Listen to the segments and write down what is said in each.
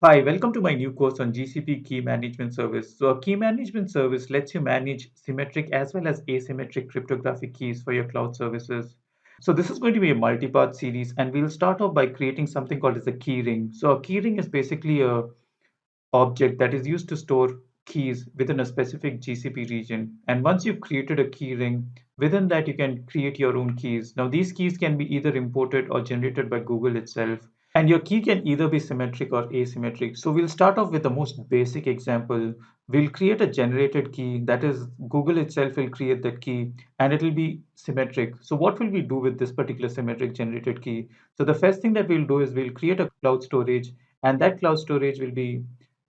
Hi, welcome to my new course on GCP Key Management Service. So, a key management service lets you manage symmetric as well as asymmetric cryptographic keys for your cloud services. So, this is going to be a multi-part series, and we'll start off by creating something called as a key ring. So, a key ring is basically a object that is used to store keys within a specific GCP region. And once you've created a key ring, within that you can create your own keys. Now, these keys can be either imported or generated by Google itself. And your key can either be symmetric or asymmetric. So we'll start off with the most basic example. We'll create a generated key, that is, Google itself will create that key and it will be symmetric. So what will we do with this particular symmetric generated key? So the first thing that we'll do is we'll create a cloud storage, and that cloud storage will be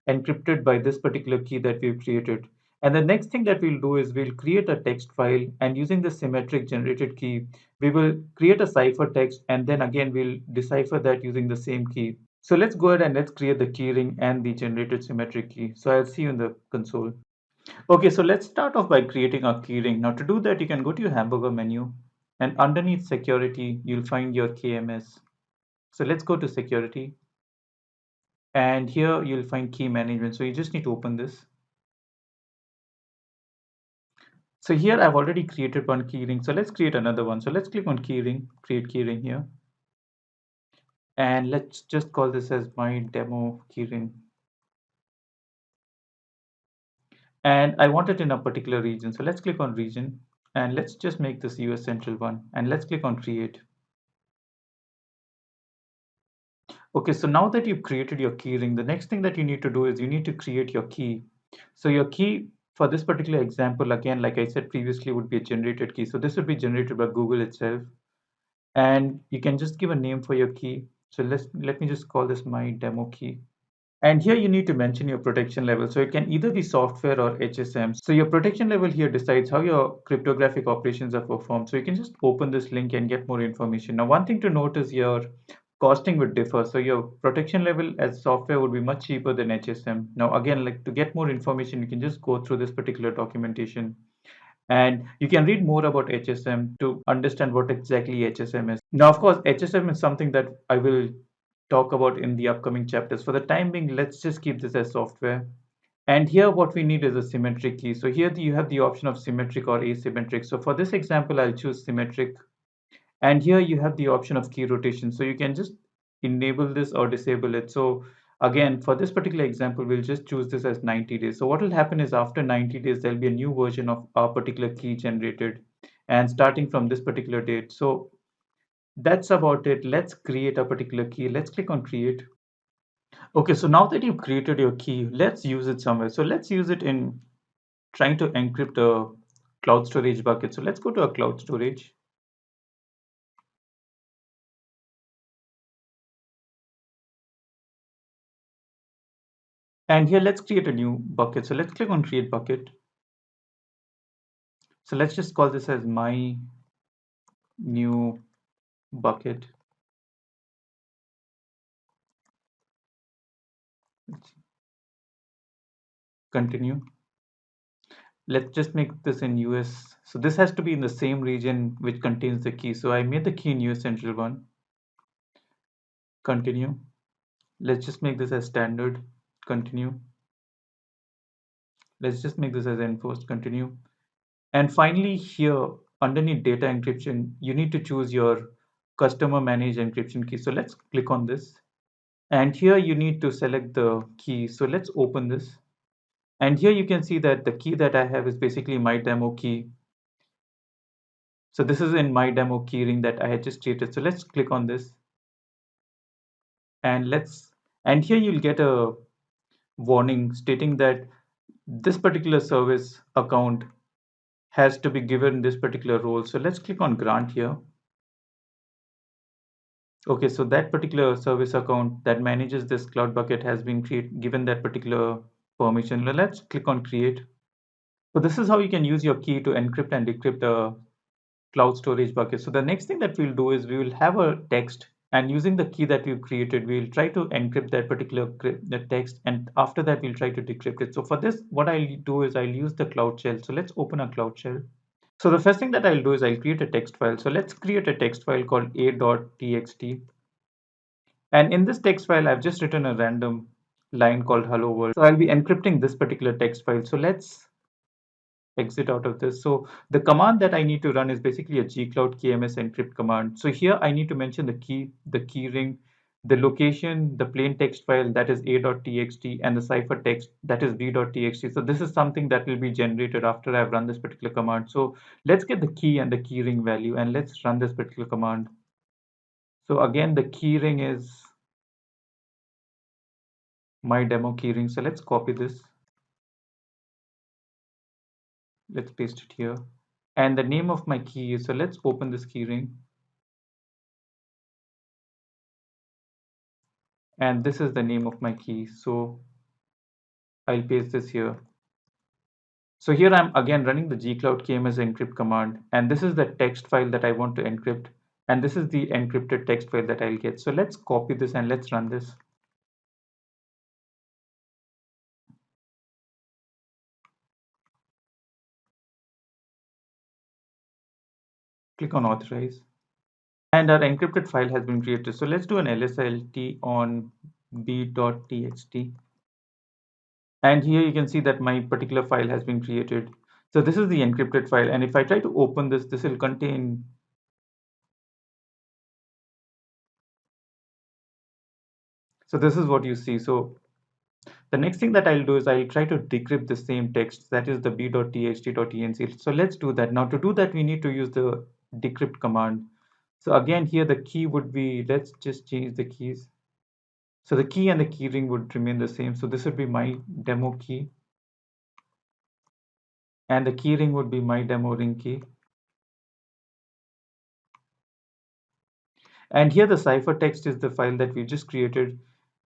encrypted by this particular key that we've created. And the next thing that we'll do is we'll create a text file, and using the symmetric generated key, we will create a ciphertext, and then again we'll decipher that using the same key. So let's go ahead and let's create the keyring and the generated symmetric key. So I'll see you in the console. Okay, so let's start off by creating our keyring. Now to do that, you can go to your hamburger menu, and underneath security, you'll find your KMS. So let's go to security, and here you'll find key management. So you just need to open this. So here I've already created one keyring. So let's create another one. So let's click on keyring, create keyring here. And let's just call this as my demo keyring. And I want it in a particular region. So let's click on region, and let's just make this US Central one, and let's click on create. Okay, so now that you've created your keyring, the next thing that you need to do is you need to create your key. So your key for this particular example, again, like I said previously, would be a generated key. So this would be generated by Google itself. And you can just give a name for your key. So let me just call this my demo key. And here you need to mention your protection level. So it can either be software or HSM. So your protection level here decides how your cryptographic operations are performed. So you can just open this link and get more information. Now, one thing to note is your costing would differ. So your protection level as software would be much cheaper than HSM. Now, again, like to get more information, you can just go through this particular documentation. And you can read more about HSM to understand what exactly HSM is. Now, of course, HSM is something that I will talk about in the upcoming chapters. For the time being, let's just keep this as software. And here what we need is a symmetric key. So here you have the option of symmetric or asymmetric. So for this example, I'll choose symmetric. And here you have the option of key rotation. So you can just enable this or disable it. So again, for this particular example, we'll just choose this as 90 days. So what will happen is after 90 days, there'll be a new version of our particular key generated, and starting from this particular date. So that's about it. Let's create a particular key. Let's click on create. Okay, so now that you've created your key, let's use it somewhere. So let's use it in trying to encrypt a cloud storage bucket. So let's go to a cloud storage. And here let's create a new bucket. So let's click on create bucket. So let's just call this as my new bucket. Let's continue. Let's just make this in US. So this has to be in the same region which contains the key. So I made the key in US Central one. Continue. Let's just make this as standard. Continue. Let's just make this as enforced. Continue. And finally, here underneath data encryption, you need to choose your customer managed encryption key. So let's click on this. And here you need to select the key. So let's open this. And here you can see that the key that I have is basically my demo key. So this is in my demo keyring that I had just created. So let's click on this. And here you'll get a warning stating that this particular service account has to be given this particular role. So let's click on grant here. Okay, so that particular service account that manages this cloud bucket has been given that particular permission. Let's click on create. So this is how you can use your key to encrypt and decrypt the cloud storage bucket. So the next thing that we'll do is we will have a text, and using the key that we've created, we'll try to encrypt that particular the text, and after that we'll try to decrypt it. So for this, what I'll do is I'll use the Cloud Shell. So let's open a Cloud Shell. So the first thing that I'll do is I'll create a text file. So let's create a text file called a.txt. And in this text file, I've just written a random line called hello world. So I'll be encrypting this particular text file. So let's exit out of this. So the command that I need to run is basically a gcloud kms encrypt command. So here I need to mention the key ring, the location, the plain text file that is a.txt, and the cipher text that is b.txt. So this is something that will be generated after I've run this particular command. So let's get the key and the key ring value and let's run this particular command. So again, the key ring is my demo key ring. So let's copy this. Let's paste it here. And the name of my key is, so let's open this key ring. And this is the name of my key. So I'll paste this here. So here I'm again running the gcloud kms encrypt command, and this is the text file that I want to encrypt, and this is the encrypted text file that I'll get. So let's copy this and let's run this. Click on authorize. And our encrypted file has been created. So let's do an lslt on b.txt. And here you can see that my particular file has been created. So this is the encrypted file. And if I try to open this, this will contain. So this is what you see. So the next thing that I'll do is I'll try to decrypt the same text, that is the b.txt.enc. So let's do that. Now to do that, we need to use the decrypt command. So again, here the key would be, let's just change the keys. So the key and the key ring would remain the same. So this would be my demo key. And the key ring would be my demo ring key. And here the ciphertext is the file that we just created.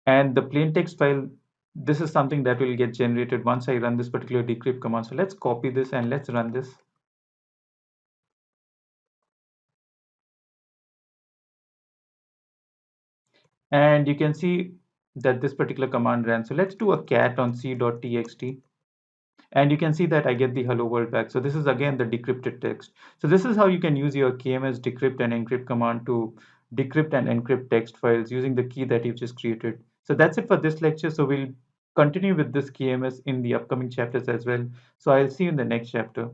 And the plain text file, this is something that will get generated once I run this particular decrypt command. So let's copy this and let's run this. And you can see that this particular command ran. So let's do a cat on c.txt. And you can see that I get the hello world back. So this is again the decrypted text. So this is how you can use your KMS decrypt and encrypt command to decrypt and encrypt text files using the key that you've just created. So that's it for this lecture. So we'll continue with this KMS in the upcoming chapters as well. So I'll see you in the next chapter.